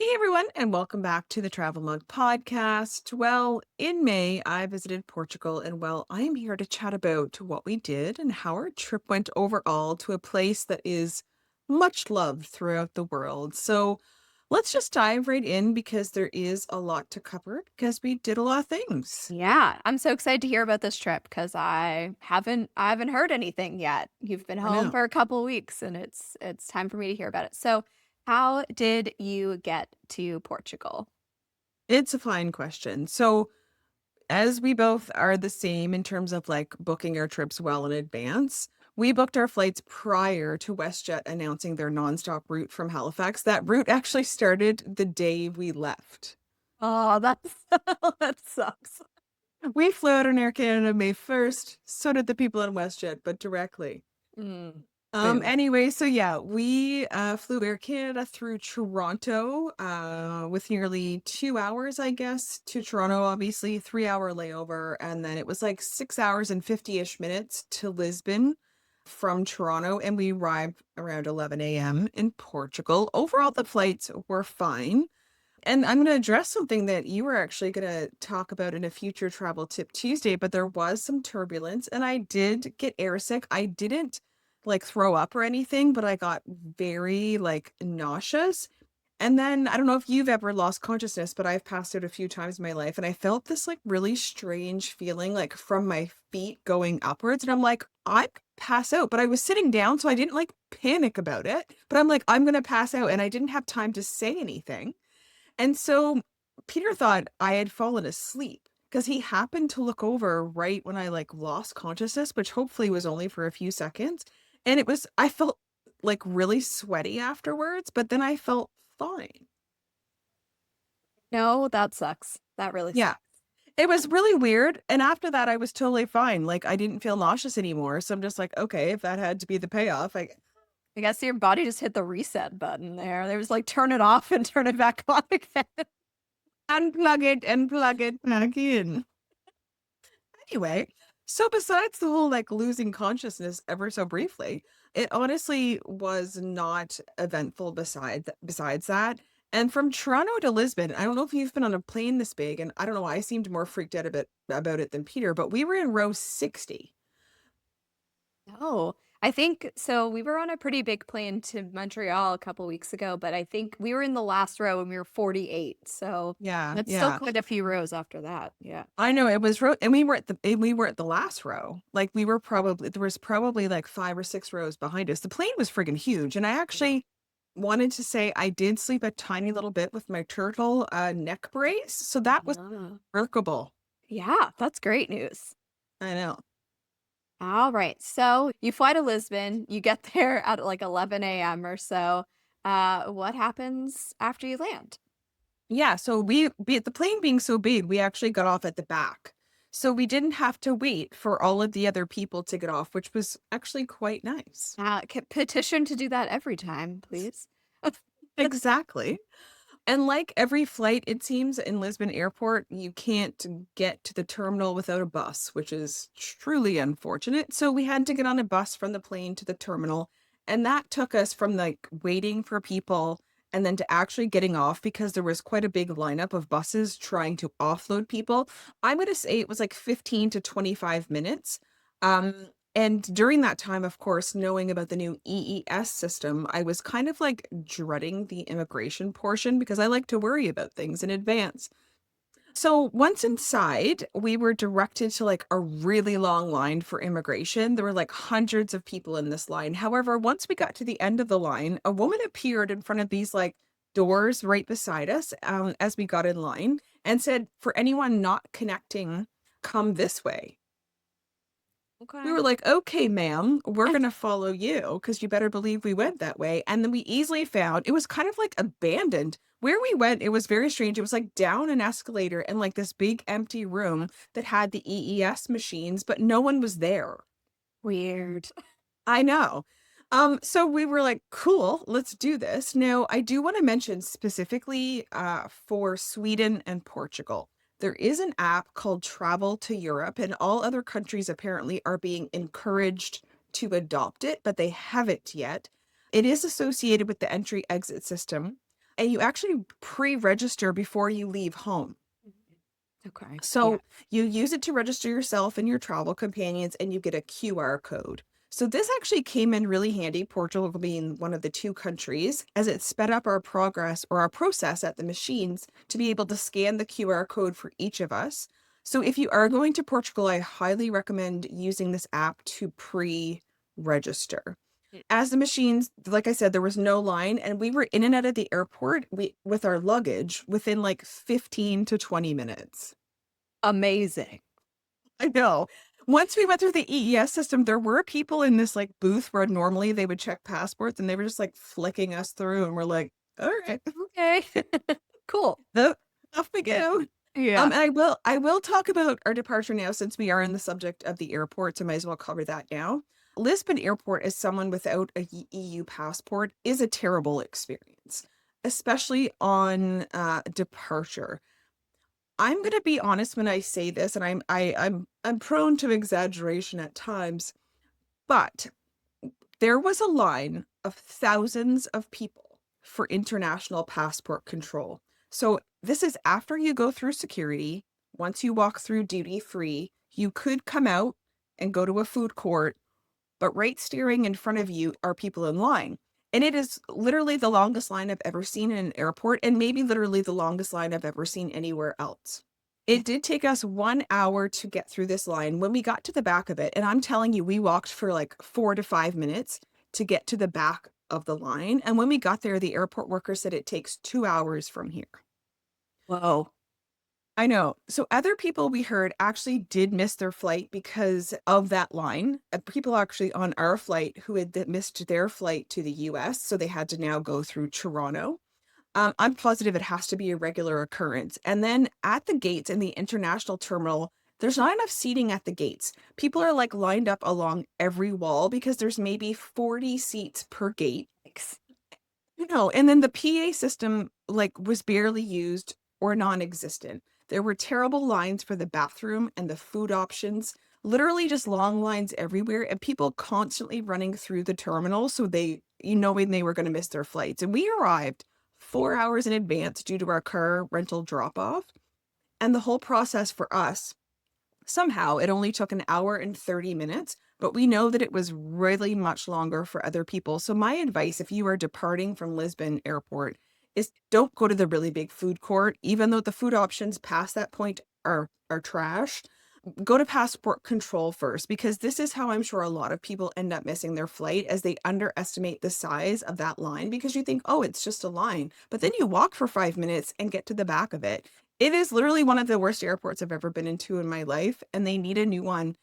Hey everyone, and welcome back to the Travel Mug Podcast. Well, in May, I visited Portugal, and I am here to chat about what we did and how our trip went overall to a place that is much loved throughout the world. So let's just dive right in because there is a lot to cover because we did a lot of things. Yeah, I'm so excited to hear about this trip because I haven't heard anything yet. You've been I home know. for a couple weeks and it's time for me to hear about it. So, how did you get to Portugal? It's a fine question. So, as we both are the same in terms of like booking our trips well in advance, we booked our flights prior to WestJet announcing their nonstop route from Halifax. That route actually started the day we left. Oh, that's that sucks. We flew out on Air Canada May 1st. So did the people in WestJet, but directly. Boo. Anyway, so yeah, we flew Air Canada through Toronto with nearly 2 hours, I guess, to Toronto, obviously, 3 hour layover. And then it was like 6 hours and 50-ish minutes to Lisbon from Toronto. And we arrived around 11 a.m. in Portugal. Overall, the flights were fine. And I'm going to address something that you were actually going to talk about in a future Travel Tip Tuesday, but there was some turbulence and I did get airsick. I didn't like throw up or anything, but I got very like nauseous. And then I don't know if you've ever lost consciousness, but I've passed out a few times in my life and I felt this like really strange feeling like from my feet going upwards. And I'm like, I could pass out, but I was sitting down, so I didn't like panic about it. But I'm like, I'm going to pass out. And I didn't have time to say anything. And so Peter thought I had fallen asleep because he happened to look over right when I like lost consciousness, which hopefully was only for a few seconds. And I felt like really sweaty afterwards, but then I felt fine. No, that sucks. That really Yeah, sucks. it was really weird. And after that, I was totally fine. Like I didn't feel nauseous anymore. So I'm just like, okay, if that had to be the payoff, I guess your body just hit the reset button there. There was like turn it off and turn it back on again. unplug it and plug it back in. Anyway, so besides the whole like losing consciousness ever so briefly, it honestly was not eventful besides that. And from Toronto to Lisbon, I don't know if you've been on a plane this big, and I don't know, I seemed more freaked out a bit about it than Peter, but we were in row 60. No, I think so. We were on a pretty big plane to Montreal a couple weeks ago, but I think we were in the last row and we were 48. So Yeah, that's still yeah. quite a few rows after that. Yeah. I know it was and we were at the last row. Like we were probably there was probably like 5 or 6 rows behind us. The plane was friggin' huge, and I actually wanted to say I did sleep a tiny little bit with my turtle neck brace, so that was Ah. workable. Yeah, that's great news. I know. All right. So you fly to Lisbon, you get there at like 11 a.m. or so. What happens after you land? Yeah, so the plane being so big, we actually got off at the back. So we didn't have to wait for all of the other people to get off, which was actually quite nice. Petition to do that every time, please. Exactly. And like every flight, it seems in Lisbon Airport, you can't get to the terminal without a bus, which is truly unfortunate. So we had to get on a bus from the plane to the terminal. And that took us from like waiting for people and then to actually getting off because there was quite a big lineup of buses trying to offload people. I'm going to say it was like 15 to 25 minutes. And during that time, of course, knowing about the new EES system, I was kind of like dreading the immigration portion because I like to worry about things in advance. So once inside, we were directed to like a really long line for immigration. There were like hundreds of people in this line. However, once we got to the end of the line, a woman appeared in front of these like doors right beside us as we got in line and said, for anyone not connecting, come this way. We Okay. were like, okay, ma'am, we're going to follow you because you better believe we went that way. And then we easily found it was kind of like abandoned. Where we went, it was very strange. It was like down an escalator and like this big empty room that had the EES machines, but no one was there. Weird. I know. So we were like, cool, let's do this. Now, I do want to mention specifically for Sweden and Portugal. There is an app called Travel to Europe, and all other countries apparently are being encouraged to adopt it, but they haven't yet. It is associated with the entry exit system. and you actually pre-register before you leave home. Okay. Yeah. So you use it to register yourself and your travel companions, and you get a QR code. So this actually came in really handy, Portugal being one of the two countries, as it sped up our progress or our process at the machines to be able to scan the QR code for each of us. So if you are going to Portugal, I highly recommend using this app to pre-register. As the machines, like I said, there was no line, and we were in and out of the airport with our luggage within like 15 to 20 minutes. Amazing. I know. Once we went through the EES system, there were people in this like booth where normally they would check passports, and they were just like flicking us through, and we're like, all right, Okay. Cool. the off we go. Yeah. And I will talk about our departure now since we are in the subject of the airport, so I might as well cover that now. Lisbon Airport, as someone without a EU passport, is a terrible experience, especially on departure. I'm gonna be honest when I say this, and I'm prone to exaggeration at times, but there was a line of thousands of people for international passport control. So this is after you go through security. Once you walk through duty free, you could come out and go to a food court, but right steering in front of you are people in line. And it is literally the longest line I've ever seen in an airport, and maybe literally the longest line I've ever seen anywhere else. It did take us 1 hour to get through this line. When we got to the back of it, and I'm telling you, we walked for like 4 to 5 minutes to get to the back of the line. And when we got there, the airport worker said it takes 2 hours from here. Whoa. I know. So other people we heard actually did miss their flight because of that line. People actually on our flight who had missed their flight to the US, so they had to now go through Toronto. I'm positive it has to be a regular occurrence. And then at the gates in the international terminal, there's not enough seating at the gates. People are like lined up along every wall because there's maybe 40 seats per gate. Thanks. And then the PA system like was barely used or non-existent. There were terrible lines for the bathroom and the food options, literally just long lines everywhere, and people constantly running through the terminal so knowing they were going to miss their flights. And we arrived 4 hours in advance due to our car rental drop-off. And the whole process for us, somehow it only took an hour and 30 minutes, but we know that it was really much longer for other people. So my advice, if you are departing from Lisbon Airport, is don't go to the really big food court, even though the food options past that point are trash. Go to passport control first, because this is how I'm sure a lot of people end up missing their flight, as they underestimate the size of that line, because you think, oh, it's just a line. But then you walk for 5 minutes and get to the back of it. It is literally one of the worst airports I've ever been into in my life, and they need a new one.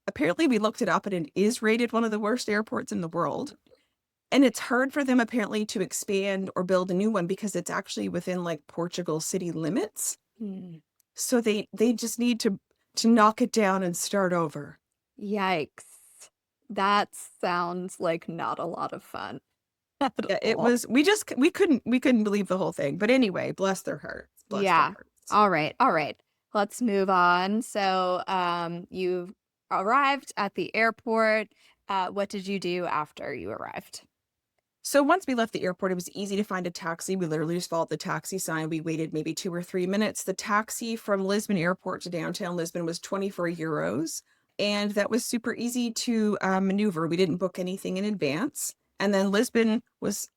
Apparently, we looked it up and it is rated one of the worst airports in the world. And it's hard for them apparently to expand or build a new one because it's actually within like Portugal city limits. Hmm. So they just need to knock it down and start over. Yikes. That sounds like not a lot of fun at Yeah, it all. was we couldn't believe the whole thing. But anyway, bless their hearts. Bless their Yeah. hearts. All right. All right. Let's move on. So, you've arrived at the airport. What did you do after you arrived? So once we left the airport, it was easy to find a taxi. We literally just followed the taxi sign. We waited maybe 2 or 3 minutes. The taxi from Lisbon Airport to downtown Lisbon was 24 euros. And that was super easy to maneuver. We didn't book anything in advance. And then Lisbon was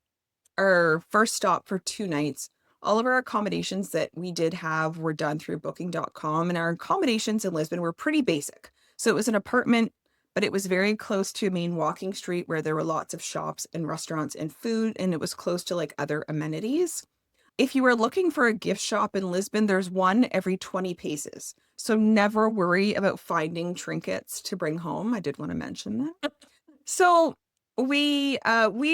our first stop for 2 nights. All of our accommodations that we did have were done through booking.com, and our accommodations in Lisbon were pretty basic. So it was an apartment, but it was very close to a main walking street where there were lots of shops and restaurants and food, and it was close to like other amenities. If you are looking for a gift shop in Lisbon, there's one every 20 paces. So never worry about finding trinkets to bring home. I did want to mention that. So we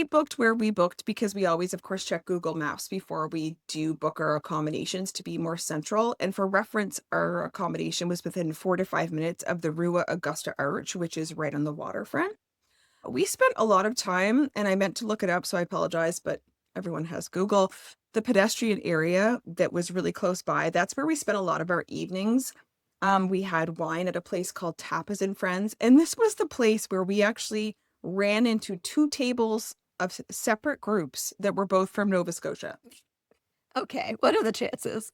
booked where we booked because we always, of course, check Google Maps before we do book our accommodations to be more central. And for reference, our accommodation was within 4 to 5 minutes of the Rua Augusta Arch, which is right on the waterfront. We spent a lot of time, and I meant to look it up, so I apologize, but everyone has Google. The pedestrian area that was really close by, that's where we spent a lot of our evenings. We had wine at a place called Tapas and Friends, and this was the place where we actually ran into two tables of separate groups that were both from Nova Scotia. Okay, what are the chances?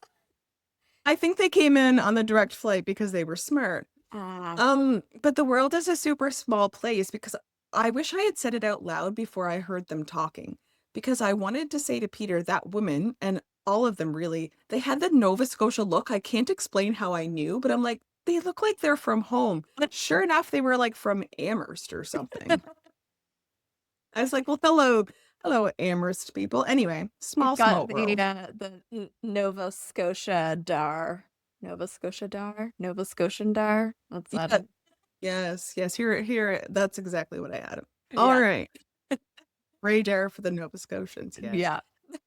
I think they came in on the direct flight because they were smart. Ah, But the world is a super small place because I wish I had said it out loud before I heard them talking. Because I wanted to say to Peter, that woman, and all of them really, they had the Nova Scotia look. I can't explain how I knew, but I'm like, they look like they're from home. Sure enough, they were like from Amherst or something. I was like, well, hello, Amherst people. Anyway, you've small got the, world. Nova Scotia Dar. Nova Scotia Dar? Nova Scotian Dar? What's that? Yeah, yes. Here, that's exactly what I had. All Yeah. right. Radar for the Nova Scotians, yes. Yeah.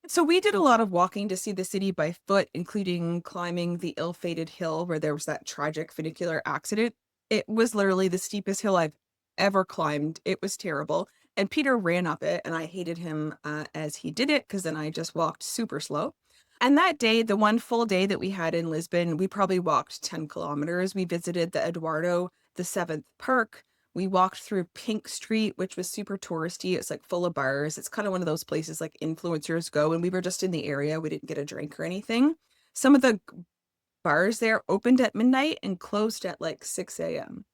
So we did a lot of walking to see the city by foot, including climbing the ill-fated hill where there was that tragic funicular accident. It was literally the steepest hill I've ever climbed. It was terrible. And Peter ran up it, and I hated him as he did it because then I just walked super slow. And that day, the one full day that we had in Lisbon, we probably walked 10 kilometers. We visited the Eduardo the Seventh Park. We walked through Pink Street, which was super touristy. It's like full of bars. It's kind of one of those places like influencers go. And we were just in the area. We didn't get a drink or anything. Some of the bars there opened at midnight and closed at like 6 a.m.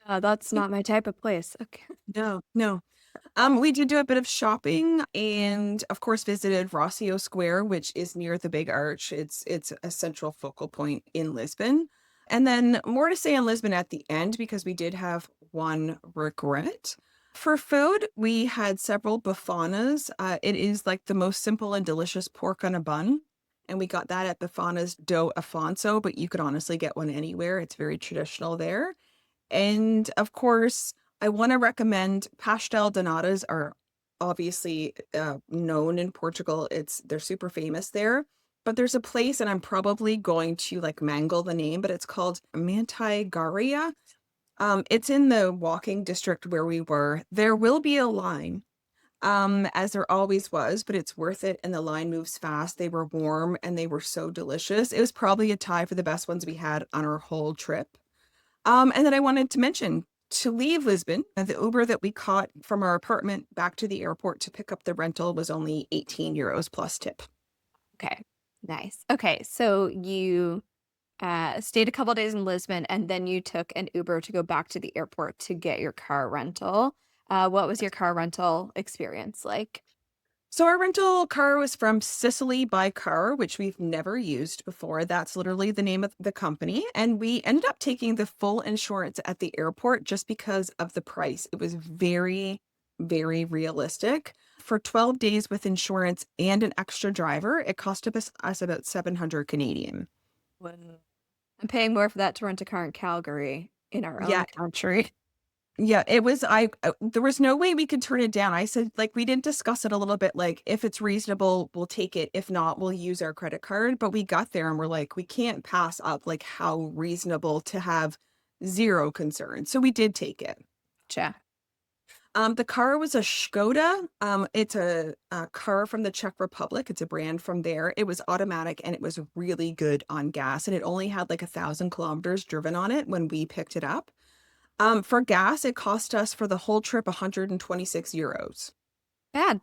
That's not my type of place. Okay. No, no. We did do a bit of shopping and of course visited Rocio Square, which is near the Big Arch. It's a central focal point in Lisbon. And then more to say on Lisbon at the end because we did have one regret. For food, we had several bufanas. It is like the most simple and delicious pork on a bun. And we got that at Bifana's do Afonso, but you could honestly get one anywhere. It's very traditional there. And of course, I want to recommend pastel donatas are obviously known in Portugal. They're super famous there. But there's a place, and I'm probably going to like mangle the name, but it's called Mantigaria. It's in the walking district where we were. There will be a line, as there always was, but it's worth it. And the line moves fast. They were warm and they were so delicious. It was probably a tie for the best ones we had on our whole trip. And then I wanted to mention to leave Lisbon, the Uber that we caught from our apartment back to the airport to pick up the rental was only 18 euros plus tip. Okay. Nice. Okay. So you stayed a couple days in Lisbon and then you took an Uber to go back to the airport to get your car rental. What was your car rental experience like? So our rental car was from Sicily by Car, which we've never used before. That's literally the name of the company. And we ended up taking the full insurance at the airport just because of the price. It was very realistic. For 12 days with insurance and an extra driver, it cost us about 700 Canadian. When I'm paying more for that to rent a car in Calgary in our own Yeah, country. yeah, it was there was no way we could turn it down. I said like we didn't discuss it a little bit like if it's reasonable, we'll take it. If not, we'll use our credit card. But we got there and we're like we can't pass up like how reasonable to have zero concern. So we did take it. Gotcha. The car was a Škoda. It's a car from the Czech Republic. It's a brand from there. It was automatic and it was really good on gas. And it only had like 1,000 kilometers driven on it when we picked it up. For gas, it cost us for the whole trip 126 euros. Bad.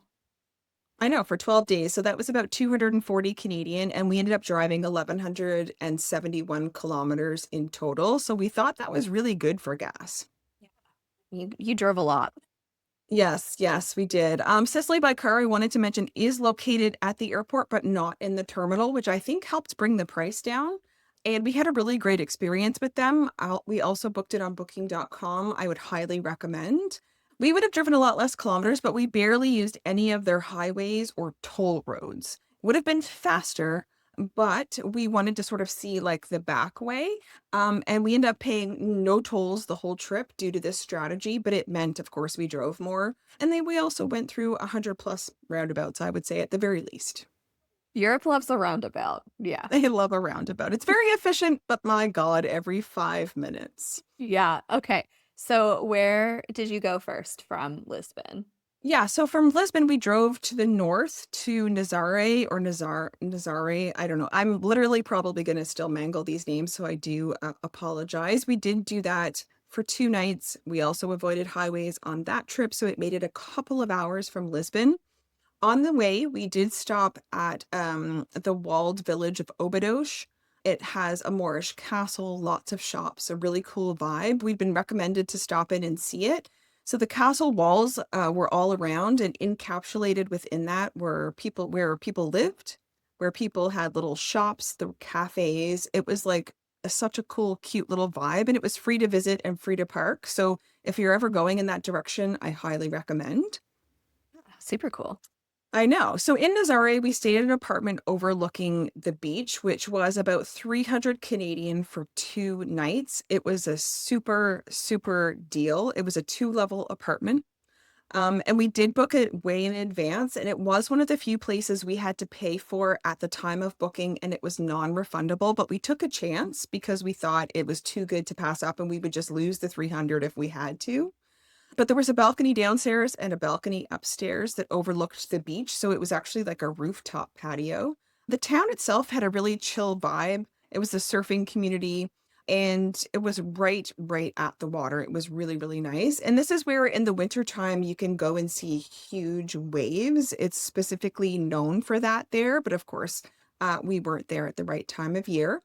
I know, for 12 days. So that was about 240 Canadian, and we ended up driving 1,171 kilometers in total. So we thought that was really good for gas. You drove a lot. Yes, we did. Sicily by Car, I wanted to mention, is located at the airport, but not in the terminal, which I think helped bring the price down. And we had a really great experience with them. We also booked it on booking.com. I would highly recommend. We would have driven a lot less kilometers, but we barely used any of their highways or toll roads. Would have been faster, but we wanted to sort of see like the back way. And we ended up paying no tolls the whole trip due to this strategy, but it meant, of course, we drove more. And then we also went through 100 plus roundabouts, I would say, at the very least. Europe loves a roundabout. Yeah. I love a roundabout. It's very efficient, but my God, every 5 minutes. Yeah. Okay. So where did you go first from Lisbon? Yeah, so from Lisbon, we drove to the north to Nazare or Nazare. I don't know. I'm literally probably going to still mangle these names, so I do apologize. We did do that for 2 nights. We also avoided highways on that trip, so it made it a couple of hours from Lisbon. On the way, we did stop at the walled village of Obidos. It has a Moorish castle, lots of shops, a really cool vibe. We've been recommended to stop in and see it. So the castle walls were all around, and encapsulated within that were people where people lived, where people had little shops, the cafes. It was like such a cool, cute little vibe, and it was free to visit and free to park. So if you're ever going in that direction, I highly recommend. Super cool. I know. So in Nazare, we stayed in an apartment overlooking the beach, which was about 300 Canadian for 2 nights. It was a super, super deal. It was a two-level apartment. And we did book it way in advance, and it was one of the few places we had to pay for at the time of booking, and it was non-refundable, but we took a chance because we thought it was too good to pass up and we would just lose the 300 if we had to. But there was a balcony downstairs and a balcony upstairs that overlooked the beach, so it was actually like a rooftop patio. The town itself had a really chill vibe. It was a surfing community, and it was right at the water. It was really, really nice. And this is where in the wintertime you can go and see huge waves. It's specifically known for that there, but of course, we weren't there at the right time of year.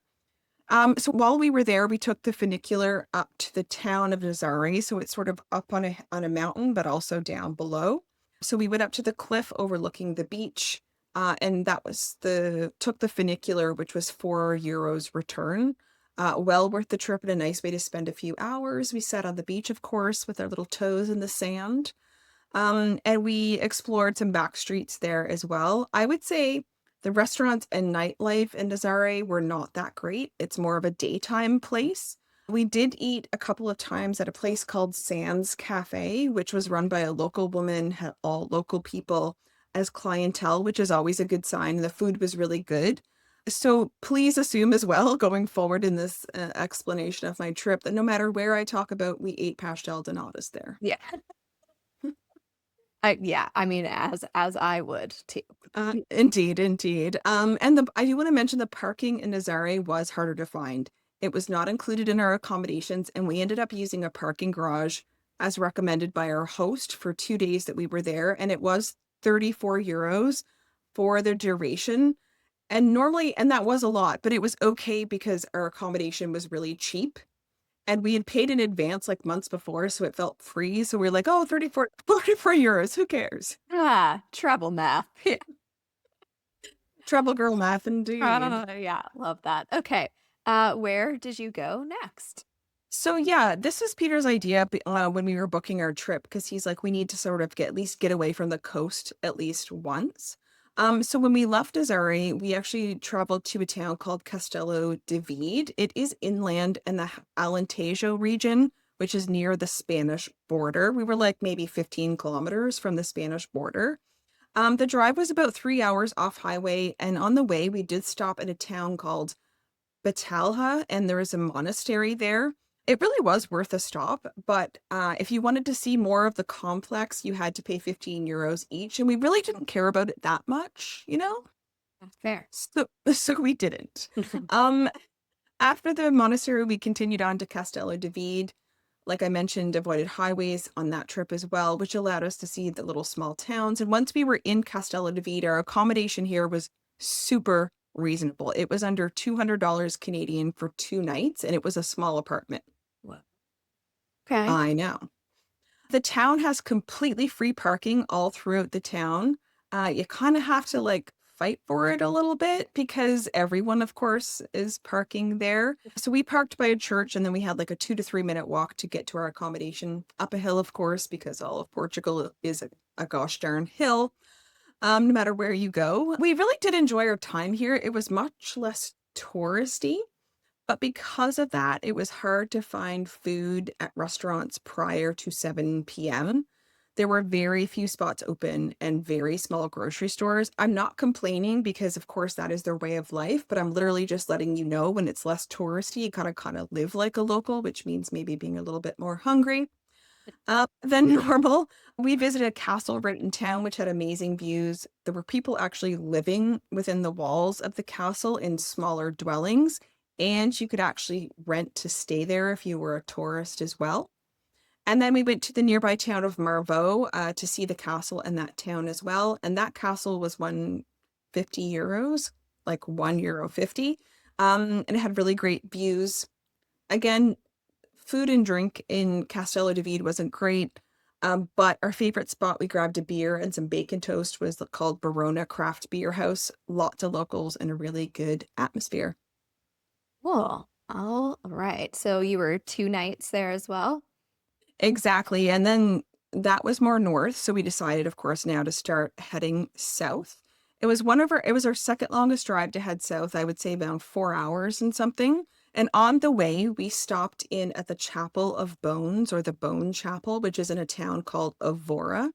So while we were there, we took the funicular up to the town of Nazare. So it's sort of up on a mountain, but also down below. So we went up to the cliff overlooking the beach, and that was took the funicular, which was €4 return. Well worth the trip and a nice way to spend a few hours. We sat on the beach, of course, with our little toes in the sand. And we explored some back streets there as well. I would say the restaurants and nightlife in Nazare were not that great. It's more of a daytime place. We did eat a couple of times at a place called Sands Cafe, which was run by a local woman, had all local people as clientele, which is always a good sign. The food was really good. So please assume as well, going forward in this explanation of my trip, that no matter where I talk about, we ate pastel de natas there. Yeah. Yeah, I mean, as I would too. Indeed, indeed. And I do want to mention the parking in Nazare was harder to find. It was not included in our accommodations, and we ended up using a parking garage as recommended by our host for 2 days that we were there, and it was €34 for the duration. And normally, and that was a lot, but it was okay because our accommodation was really cheap. And we had paid in advance like months before, so it felt free. So we are like, oh, 34 euros, who cares? Ah, travel math. Yeah. Trouble girl math indeed. Yeah, love that. Okay. Where did you go next? So yeah, this was Peter's idea when we were booking our trip because he's like, we need to sort of at least get away from the coast at least once. So when we left Azari, we actually traveled to a town called Castello de Vide. It is inland in the Alentejo region, which is near the Spanish border. We were like maybe 15 kilometers from the Spanish border. The drive was about 3 hours off highway, and on the way, we did stop at a town called Batalha, and there is a monastery there. It really was worth a stop, but if you wanted to see more of the complex, you had to pay €15 each, and we really didn't care about it that much, you know? Fair. So we didn't. Um, After the monastery, we continued on to Castello de Vide. Like I mentioned, avoided highways on that trip as well, which allowed us to see the little small towns. And once we were in Castello de Vide, our accommodation here was super reasonable. It was under $200 Canadian for 2 nights, and it was a small apartment. Whoa. Okay. I know. The town has completely free parking all throughout the town. You kind of have to like fight for it a little bit because everyone, of course, is parking there. So we parked by a church, and then we had like a 2 to 3 minute walk to get to our accommodation up a hill, of course, because all of Portugal is a gosh darn hill. No matter where you go. We really did enjoy our time here. It was much less touristy. But because of that, it was hard to find food at restaurants prior to 7 p.m. There were very few spots open and very small grocery stores. I'm not complaining because, of course, that is their way of life, but I'm literally just letting you know when it's less touristy, you kind of live like a local, which means maybe being a little bit more hungry than normal. We visited a castle right in town, which had amazing views. There were people actually living within the walls of the castle in smaller dwellings, and you could actually rent to stay there if you were a tourist as well. And then we went to the nearby town of Marvaux to see the castle in that town as well. And that castle was 150 euros, like €1 50. And it had really great views. Again, food and drink in Castello de Vide wasn't great. But our favorite spot, we grabbed a beer and some bacon toast, was called Verona Craft Beer House. Lots of locals and a really good atmosphere. Cool. All right. So you were 2 nights there as well? Exactly. And then that was more north. So we decided, of course, now to start heading south. It was our second longest drive to head south. I would say about 4 hours and something. And on the way, we stopped in at the Chapel of Bones, or the Bone Chapel, which is in a town called Avora.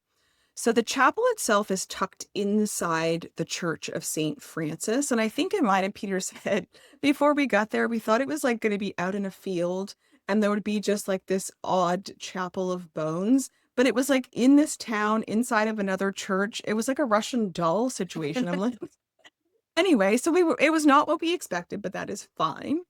So the chapel itself is tucked inside the Church of St. Francis. And I think in mine and Peter's head, before we got there, we thought it was like going to be out in a field and there would be just like this odd chapel of bones. But it was like in this town, inside of another church. It was like a Russian doll situation. I'm like, anyway, so it was not what we expected, but that is fine.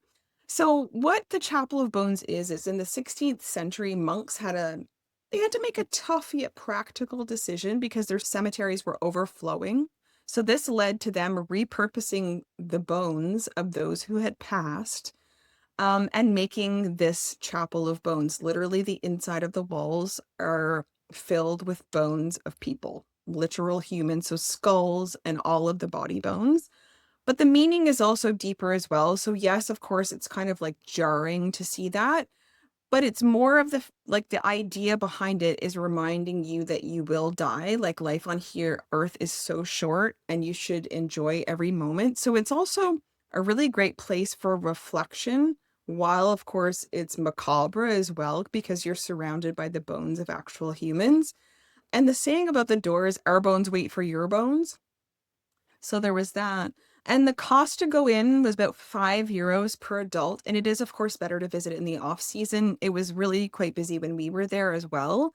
So what the Chapel of Bones is in the 16th century, they had to make a tough yet practical decision because their cemeteries were overflowing. So this led to them repurposing the bones of those who had passed, and making this Chapel of Bones. Literally, the inside of the walls are filled with bones of people, literal humans, so skulls and all of the body bones. But the meaning is also deeper as well. So yes, of course, it's kind of like jarring to see that, but it's more of like the idea behind it is reminding you that you will die. Like life on here, Earth is so short and you should enjoy every moment. So it's also a really great place for reflection, while of course it's macabre as well because you're surrounded by the bones of actual humans. And the saying about the door is our bones wait for your bones. So there was that. And the cost to go in was about €5 per adult. And it is, of course, better to visit in the off season. It was really quite busy when we were there as well.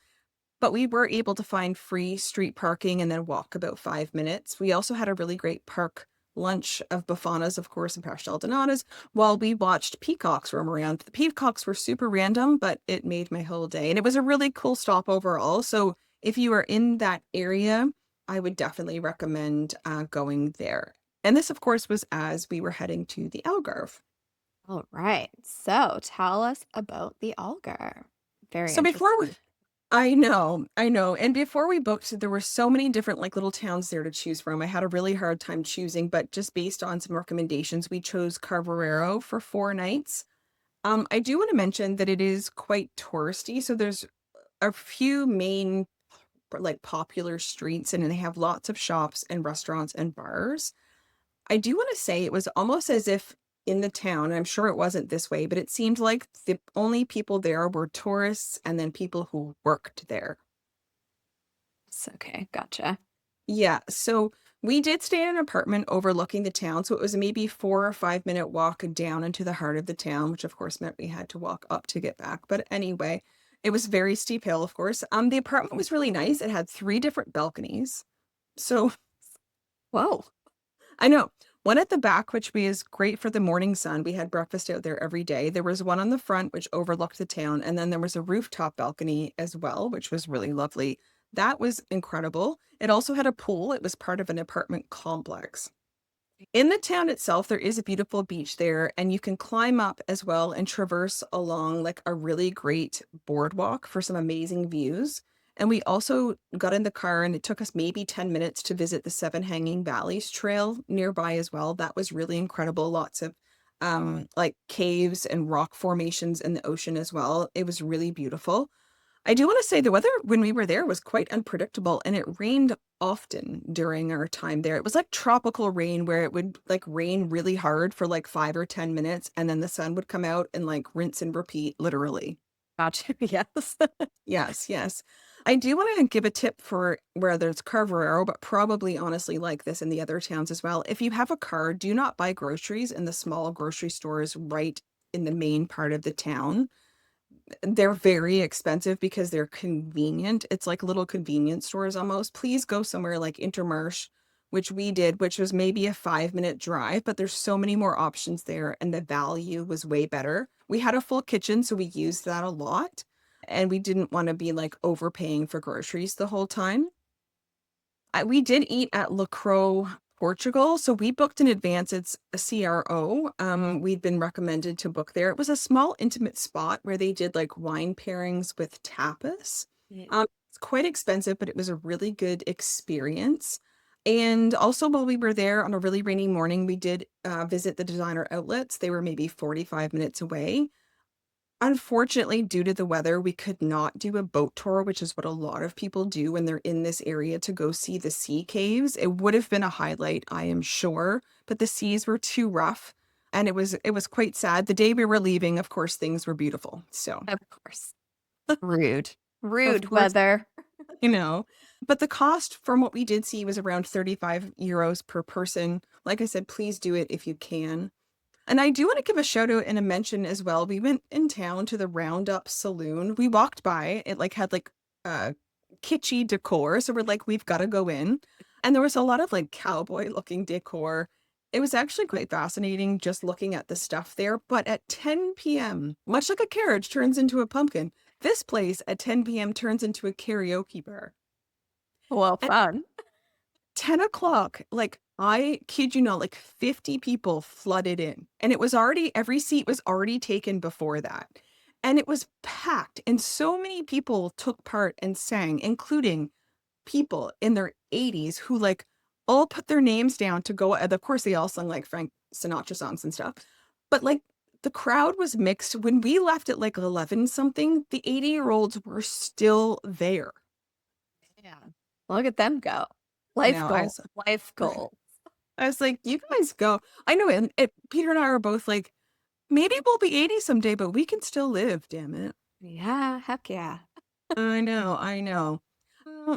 But we were able to find free street parking and then walk about 5 minutes. We also had a really great park lunch of Bafanas, of course, and pastel donatas while we watched peacocks roam around. The peacocks were super random, but it made my whole day. And it was a really cool stop overall. So if you are in that area, I would definitely recommend going there. And this, of course, was as we were heading to the Algarve. All right. So tell us about the Algar. Very So before we, interesting. I know. And before we booked, there were so many different like little towns there to choose from. I had a really hard time choosing, but just based on some recommendations, we chose Carvarero for 4 nights. I do want to mention that it is quite touristy. So there's a few main like popular streets and they have lots of shops and restaurants and bars. I do want to say it was almost as if in the town, I'm sure it wasn't this way, but it seemed like the only people there were tourists and then people who worked there. Okay, gotcha. Yeah, so we did stay in an apartment overlooking the town, so it was maybe 4 or 5 minute walk down into the heart of the town, which of course meant we had to walk up to get back. But anyway, it was very steep hill, of course. The apartment was really nice. It had three different balconies. So Whoa. I know. One at the back, which was great for the morning sun. We had breakfast out there every day. There was one on the front, which overlooked the town. And then there was a rooftop balcony as well, which was really lovely. That was incredible. It also had a pool. It was part of an apartment complex. In the town itself, there is a beautiful beach there, and you can climb up as well and traverse along like a really great boardwalk for some amazing views. And we also got in the car, and it took us maybe 10 minutes to visit the Seven Hanging Valleys trail nearby as well. That was really incredible. Lots of like caves and rock formations in the ocean as well. It was really beautiful. I do want to say the weather when we were there was quite unpredictable and it rained often during our time there. It was like tropical rain where it would like rain really hard for like 5 or 10 minutes and then the sun would come out and like rinse and repeat, literally. Gotcha. Yes. Yes, yes. I do want to give a tip for whether it's Carvarero, but probably honestly like this in the other towns as well. If you have a car, do not buy groceries in the small grocery stores right in the main part of the town. They're very expensive because they're convenient. It's like little convenience stores almost. Please go somewhere like Intermarché, which we did, which was maybe a 5 minute drive, but there's so many more options there and the value was way better. We had a full kitchen, so we used that a lot. and we didn't want to be like overpaying for groceries the whole time. We did eat at La Croix, Portugal, so we booked in advance. It's a CRO. We'd been recommended to book there. It was a small, intimate spot where they did like wine pairings with tapas. Yeah. It's quite expensive, but it was a really good experience. And also, while we were there on a really rainy morning, we did visit the designer outlets. They were maybe 45 minutes away. Unfortunately, due to the weather, we could not do a boat tour, which is what a lot of people do when they're in this area to go see the sea caves. It would have been a highlight, I am sure, but the seas were too rough and it was quite sad. The day we were leaving, of course, things were beautiful. So, Of course. Rude. of Rude course, weather. you know, but the cost from what we did see was around 35 euros per person. Like I said, please do it if you can. And I do want to give a shout out and a mention as well. We went in town to the Roundup Saloon. We walked by. It like had like kitschy decor. So we're like, we've got to go in. And there was a lot of like cowboy looking decor. It was actually quite fascinating just looking at the stuff there. But at 10 p.m., much like a carriage turns into a pumpkin, this place at 10 p.m. turns into a karaoke bar. Well, At fun. 10 o'clock, like, I kid you not, like 50 people flooded in. And it was already, every seat was already taken before that. And it was packed. And so many people took part and sang, including people in their 80s who, like, all put their names down to go. And of course, they all sung like Frank Sinatra songs and stuff. But, like, the crowd was mixed. When we left at like 11 something, the 80-year-olds were still there. Yeah. Look at them go. I Life know. goal. Life goal. I was like, you guys go. I know, and Peter and I are both like, maybe we'll be 80 someday, but we can still live, damn it. Yeah, heck yeah. I know, I know.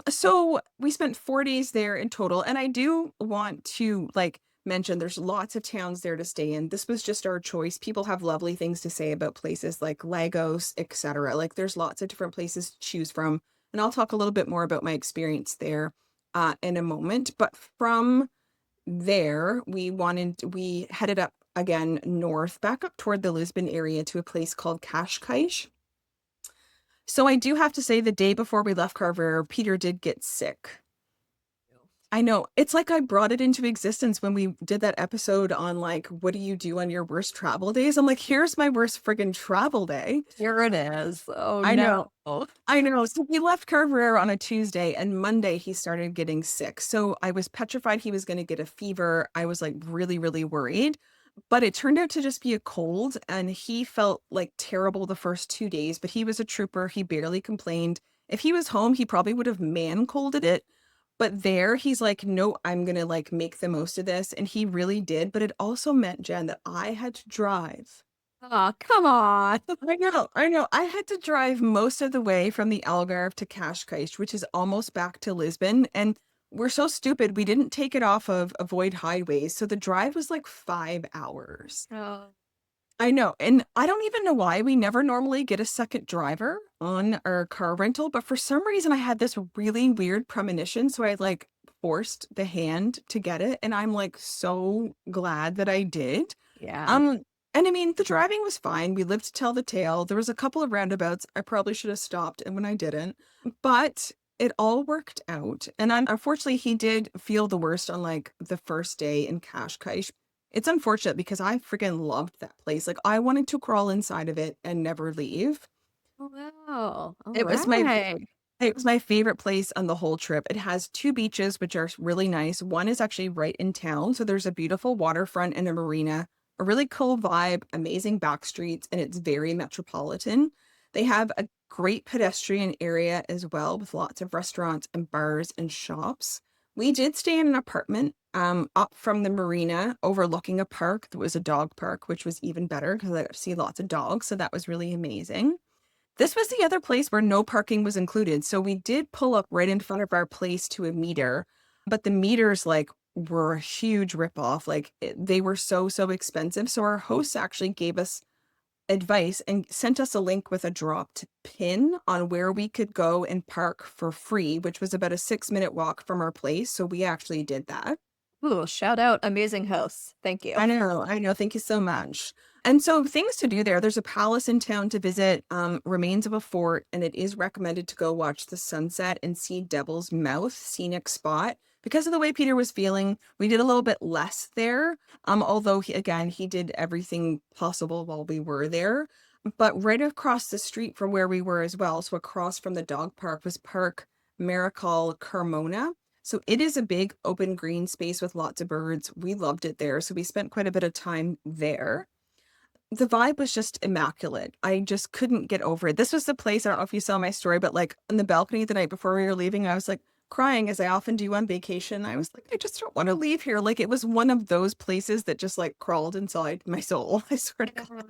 So we spent 4 days there in total, and I do want to like mention there's lots of towns there to stay in. This was just our choice. People have lovely things to say about places like Lagos, etc. Like there's lots of different places to choose from, and I'll talk a little bit more about my experience there in a moment. But from there, we headed up again north, back up toward the Lisbon area to a place called Cascais. So I do have to say the day before we left Carver, Peter did get sick. I know. It's like I brought it into existence when we did that episode on like, what do you do on your worst travel days? I'm like, here's my worst friggin' travel day. Here it is. Oh I no. know. I know. So we left Carver on a Tuesday and Monday he started getting sick. So I was petrified he was going to get a fever. I was like really, really worried. But it turned out to just be a cold and he felt like terrible the first 2 days, but he was a trooper. He barely complained. If he was home, he probably would have man colded it. But there he's like, no, I'm going to like make the most of this. And he really did. But it also meant, Jen, that I had to drive. Oh, come on. I know, I know. I had to drive most of the way from the Algarve to Cascais, which is almost back to Lisbon. And we're so stupid, we didn't take it off of avoid highways. So the drive was like 5 hours. Oh. I know. And I don't even know why we never normally get a second driver on our car rental, but for some reason I had this really weird premonition. So I like forced the hand to get it. And I'm like so glad that I did. Yeah. Um, and I mean, the driving was fine. We lived to tell the tale. There was a couple of roundabouts I probably should have stopped, and when I didn't, but it all worked out. And unfortunately, he did feel the worst on like the first day in Cascais. It's unfortunate because I freaking loved that place. Like I wanted to crawl inside of it and never leave. Oh, wow. All It was my right. it was my favorite place on the whole trip. It has two beaches, which are really nice. One is actually right in town. So there's a beautiful waterfront and a marina, a really cool vibe, amazing back streets, and it's very metropolitan. They have a great pedestrian area as well with lots of restaurants and bars and shops. We did stay in an apartment up from the marina overlooking a park. There was a dog park, which was even better because I got to see lots of dogs. So that was really amazing. This was the other place where no parking was included. So we did pull up right in front of our place to a meter, but the meters like were a huge ripoff. Like they were so, so expensive. So our host actually gave us advice and sent us a link with a dropped pin on where we could go and park for free, which was about a 6-minute walk from our place. So we actually did that. Ooh, shout out amazing hosts. Thank you. I know, I know. Thank you so much. And so things to do there. There's a palace in town to visit, remains of a fort, and it is recommended to go watch the sunset and see Devil's Mouth scenic spot. Because of the way Peter was feeling, we did a little bit less there. Although he did everything possible while we were there. But right across the street from where we were as well, so across from the dog park was Park Miracle Carmona. So it is a big open green space with lots of birds. We loved it there. So we spent quite a bit of time there. The vibe was just immaculate. I just couldn't get over it. This was the place, I don't know if you saw my story, but like on the balcony the night before we were leaving, I was like crying as I often do on vacation. I was like, I just don't want to leave here. Like it was one of those places that just like crawled inside my soul. I swear to God.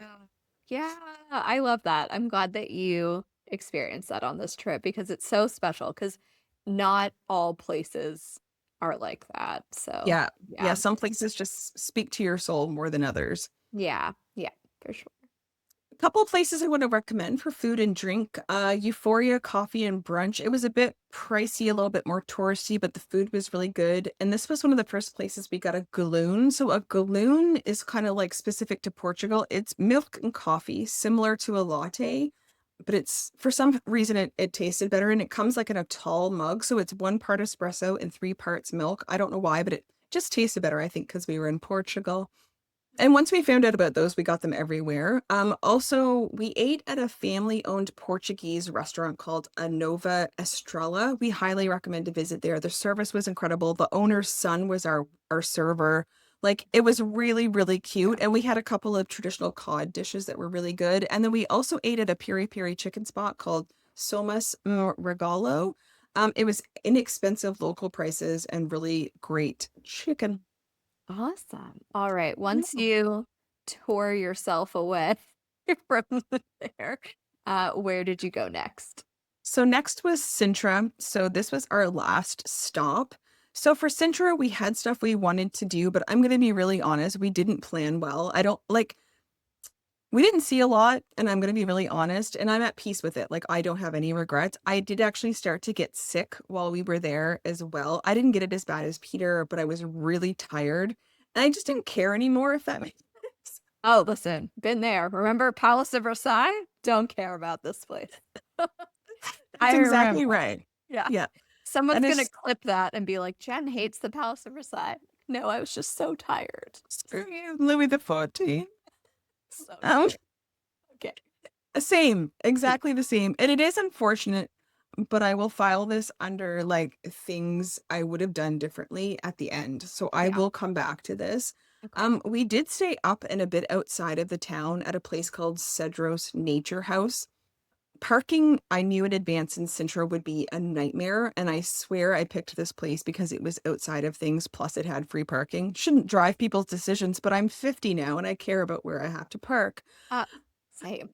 Yeah, I love that. I'm glad that you experienced that on this trip because it's so special because not all places are like that. So, Yeah. Yeah. yeah. Some places just speak to your soul more than others. Yeah. Yeah, for sure. Couple places I want to recommend for food and drink. Euphoria Coffee and Brunch. It was a bit pricey, a little bit more touristy, but the food was really good. And this was one of the first places we got a galoon. So a galoon is kind of like specific to Portugal. It's milk and coffee, similar to a latte, but it's for some reason it tasted better and it comes like in a tall mug. So it's 1 part espresso and 3 parts milk. I don't know why, but it just tasted better, I think, because we were in Portugal. And once we found out about those, we got them everywhere. Also, we ate at a family-owned Portuguese restaurant called A Nova Estrela. We highly recommend to visit there. The service was incredible. The owner's son was our server. Like it was really, really cute. And we had a couple of traditional cod dishes that were really good. And then we also ate at a piri piri chicken spot called Somas Regalo. It was inexpensive local prices and really great chicken. Awesome. All right. Once you tore yourself away from there, where did you go next? So next was Sintra. So this was our last stop. So for Sintra, we had stuff we wanted to do, but I'm going to be really honest, we didn't plan well. I don't like, we didn't see a lot, and I'm going to be really honest, and I'm at peace with it. Like, I don't have any regrets. I did actually start to get sick while we were there as well. I didn't get it as bad as Peter, but I was really tired, and I just didn't care anymore, if that makes sense. Oh, listen, been there. Remember Palace of Versailles? Don't care about this place. That's I exactly remember. right. Yeah. Yeah. Someone's And gonna it's clip that and be like, Jen hates the Palace of Versailles. No, I was just so tired. screw you, Louis the 14th. So Um, true. Okay. Same, exactly the same. And it is unfortunate, but I will file this under like things I would have done differently at the end. So I Yeah. will come back to this. Okay. We did stay up and a bit outside of the town at a place called Cedros Nature House. Parking, I knew in advance in Sintra would be a nightmare, and I swear I picked this place because it was outside of things, plus it had free parking. Shouldn't drive people's decisions, but I'm 50 now and I care about where I have to park. Uh, Same.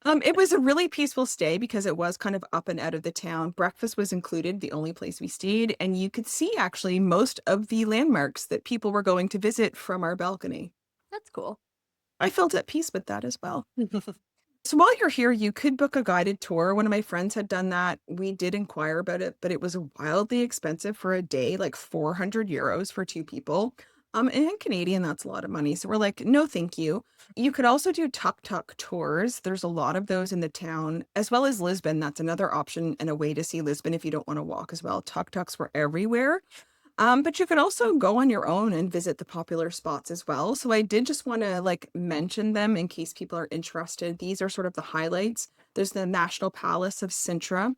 It was a really peaceful stay because it was kind of up and out of the town. Breakfast was included, the only place we stayed, and you could see actually most of the landmarks that people were going to visit from our balcony. That's cool. I felt at peace with that as well. So while you're here, you could book a guided tour. One of my friends had done that. We did inquire about it, but it was wildly expensive for a day, like 400 euros for 2 people. And in Canadian, that's a lot of money. So we're like, no, thank you. You could also do tuk-tuk tours. There's a lot of those in the town, as well as Lisbon. That's another option and a way to see Lisbon if you don't want to walk as well. Tuk-tuks were everywhere. But you could also go on your own and visit the popular spots as well. So I did just want to like mention them in case people are interested. These are sort of the highlights. There's the National Palace of Sintra.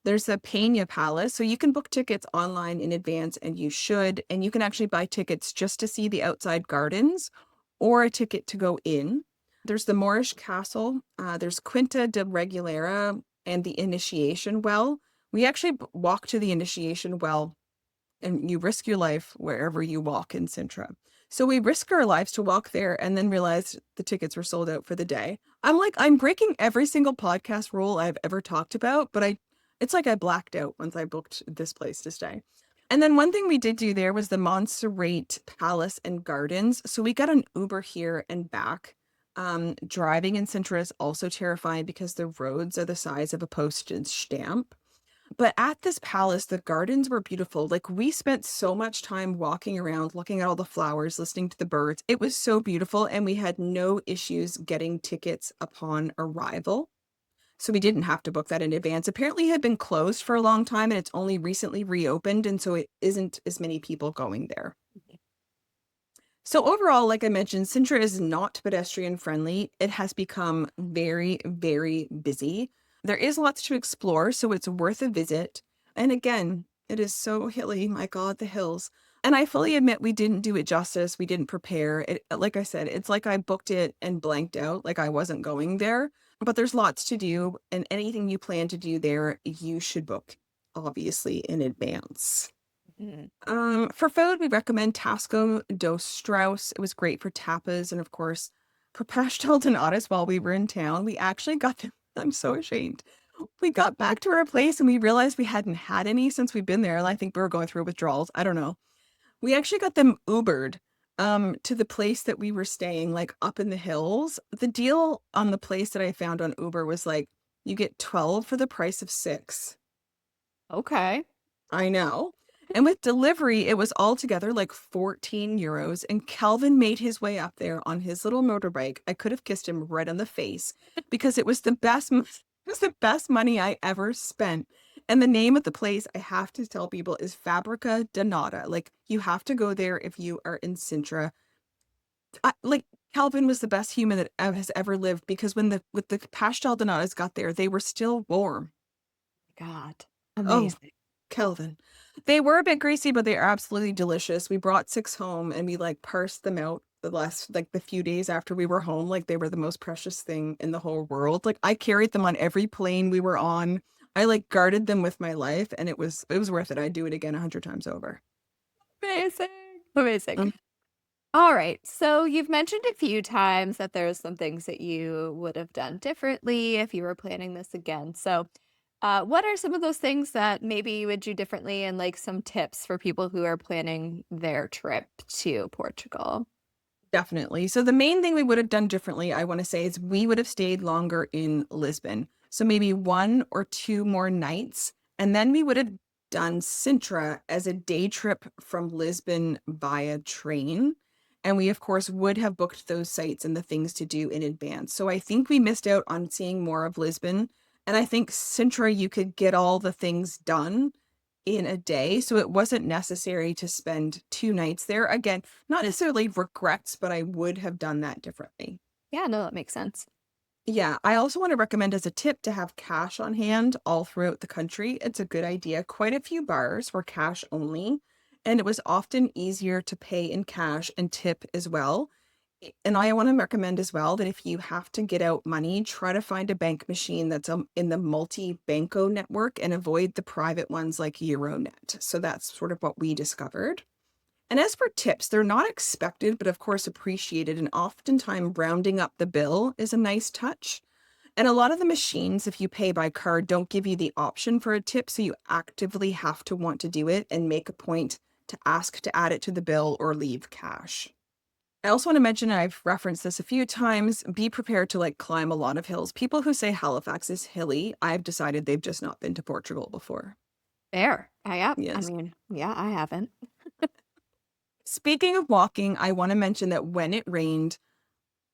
There's the Peña Palace. So you can book tickets online in advance, and you should. And you can actually buy tickets just to see the outside gardens or a ticket to go in. There's the Moorish Castle. There's Quinta de Regulera and the Initiation Well. We actually walked to the Initiation Well, and you risk your life wherever you walk in Sintra. So we risk our lives to walk there and then realized the tickets were sold out for the day. I'm like, I'm breaking every single podcast rule I've ever talked about, but it's like I blacked out once I booked this place to stay. And then one thing we did do there was the Montserrat Palace and Gardens. So we got an Uber here and back. Driving in Sintra is also terrifying because the roads are the size of a postage stamp. But at this palace, the gardens were beautiful. Like, we spent so much time walking around, looking at all the flowers, listening to the birds. It was so beautiful, and we had no issues getting tickets upon arrival. So we didn't have to book that in advance. Apparently, it had been closed for a long time, and it's only recently reopened, and so it isn't as many people going there. So overall, like I mentioned, Sintra is not pedestrian friendly. It has become very, very busy. There is lots to explore, so it's worth a visit. And again, it is so hilly. My God, the hills. And I fully admit we didn't do it justice. We didn't prepare it. Like I said, it's like I booked it and blanked out, like I wasn't going there. But there's lots to do, and anything you plan to do there, you should book, obviously, in advance. Mhm. For food, we recommend Tasco dos Strauss. It was great for tapas and, of course, for pastel donatas while we were in town. We actually got them. I'm so ashamed. We got back to our place and we realized we hadn't had any since we've been there. And I think we were going through withdrawals. I don't know. We actually got them Ubered to the place that we were staying, like up in the hills. The deal on the place that I found on Uber was like you get 12 for the price of 6. Okay. I know. And with delivery, it was altogether like 14 euros. And Calvin made his way up there on his little motorbike. I could have kissed him right on the face because it was the best, it was the best money I ever spent. And the name of the place, I have to tell people, is Fabrica Donata. Like, you have to go there if you are in Sintra. Like, Calvin was the best human that has ever lived because when the pastel donatas got there, they were still warm. God. Oh, Amazing. Kelvin. They were a bit greasy, but they are absolutely delicious. We brought 6 home and we, like, parsed them out the few days after we were home, like they were the most precious thing in the whole world. Like, I carried them on every plane we were on. I, like, guarded them with my life, and it was worth it. I'd do it again 100 times over. Amazing. Amazing. Um, All right. So you've mentioned a few times that there's some things that you would have done differently if you were planning this again. So, what are some of those things that maybe you would do differently and like some tips for people who are planning their trip to Portugal? Definitely. So the main thing we would have done differently, I want to say, is we would have stayed longer in Lisbon. So maybe 1 or 2 more nights, and then we would have done Sintra as a day trip from Lisbon via train. And we, of course, would have booked those sites and the things to do in advance. So I think we missed out on seeing more of Lisbon. And I think Sintra, you could get all the things done in a day, so it wasn't necessary to spend 2 nights there. Again, not necessarily regrets, but I would have done that differently. Yeah, no, that makes sense. Yeah, I also want to recommend as a tip to have cash on hand all throughout the country. It's a good idea. Quite a few bars were cash only, and it was often easier to pay in cash and tip as well. And I want to recommend as well that if you have to get out money, try to find a bank machine that's in the multi-banco network and avoid the private ones like Euronet. So that's sort of what we discovered. And as for tips, they're not expected, but of course appreciated. And oftentimes rounding up the bill is a nice touch. And a lot of the machines, if you pay by card, don't give you the option for a tip. So you actively have to want to do it and make a point to ask to add it to the bill or leave cash. I also want to mention, and I've referenced this a few times, be prepared to like climb a lot of hills. People who say Halifax is hilly, I've decided they've just not been to Portugal before. Fair. Yeah. I Yes. mean, yeah, I haven't. Speaking of walking, I want to mention that when it rained,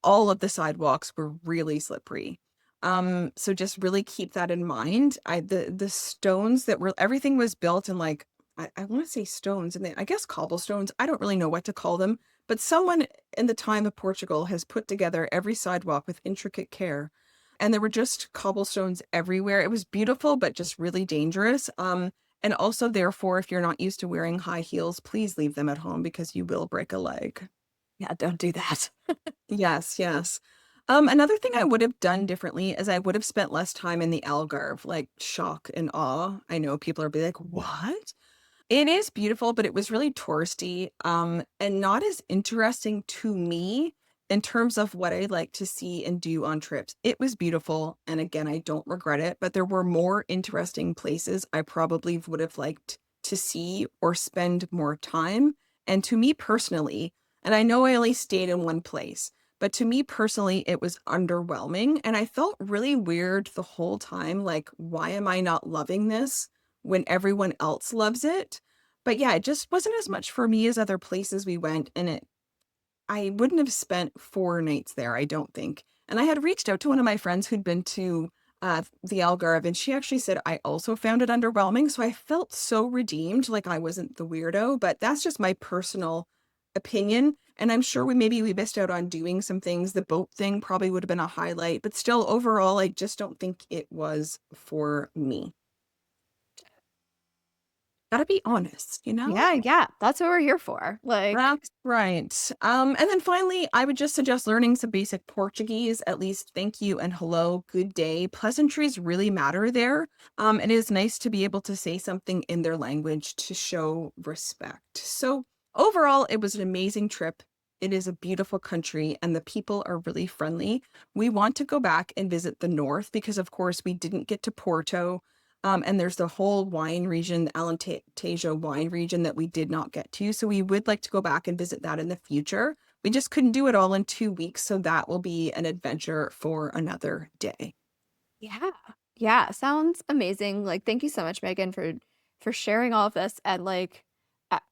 all of the sidewalks were really slippery. So just really keep that in mind. The stones that were everything was built in like I want to say stones and I guess cobblestones. I don't really know what to call them, but someone in the time of Portugal has put together every sidewalk with intricate care. And there were just cobblestones everywhere. It was beautiful, but just really dangerous. And also, therefore, if you're not used to wearing high heels, please leave them at home because you will break a leg. Yeah, don't do that. Yes, yes. Another thing I would have done differently is I would have spent less time in the Algarve, like shock and awe. I know people are be like, "What?" It is beautiful, but it was really touristy, and not as interesting to me in terms of what I like to see and do on trips. It was beautiful, and again, I don't regret it, but there were more interesting places I probably would have liked to see or spend more time. And to me personally, and I know I only stayed in one place, but to me personally, it was underwhelming, and I felt really weird the whole time, like, why am I not loving this? when everyone else loves it. But yeah, it just wasn't as much for me as other places we went, and I wouldn't have spent 4 nights there, I don't think. And I had reached out to one of my friends who'd been to, the Algarve, and she actually said, "I also found it underwhelming," so I felt so redeemed, like I wasn't the weirdo, but that's just my personal opinion, and I'm sure we missed out on doing some things. The boat thing probably would have been a highlight, but still, overall, I just don't think it was for me. Gotta be honest, you know? Yeah, yeah, that's what we're here for. Like, That's right. And then finally, I would just suggest learning some basic Portuguese, at least thank you and hello, good day. Pleasantries really matter there. It is nice to be able to say something in their language to show respect. So overall, it was an amazing trip. It is a beautiful country and the people are really friendly. We want to go back and visit the north because, of course, we didn't get to Porto. And there's the whole wine region, the Alentejo wine region that we did not get to. So we would like to go back and visit that in the future. We just couldn't do it all in 2 weeks. So that will be an adventure for another day. yeah. Yeah, sounds amazing. Like, thank you so much, Megan, for sharing all of this. And like,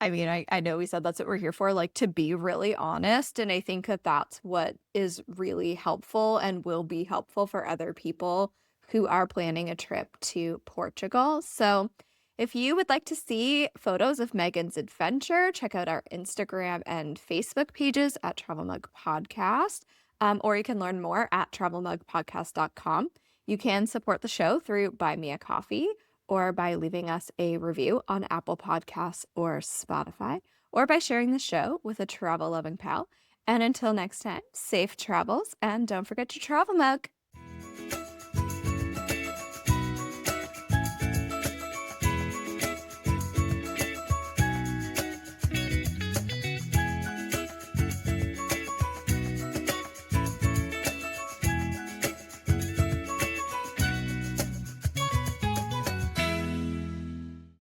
I mean, I know we said that's what we're here for, like to be really honest. And I think that that's what is really helpful and will be helpful for other people who are planning a trip to Portugal. So if you would like to see photos of Megan's adventure, check out our Instagram and Facebook pages at Travel Mug Podcast. Or you can learn more at travelmugpodcast.com. You can support the show through Buy Me a Coffee or by leaving us a review on Apple Podcasts or Spotify, or by sharing the show with a travel loving pal. And until next time, safe travels and don't forget your travel mug.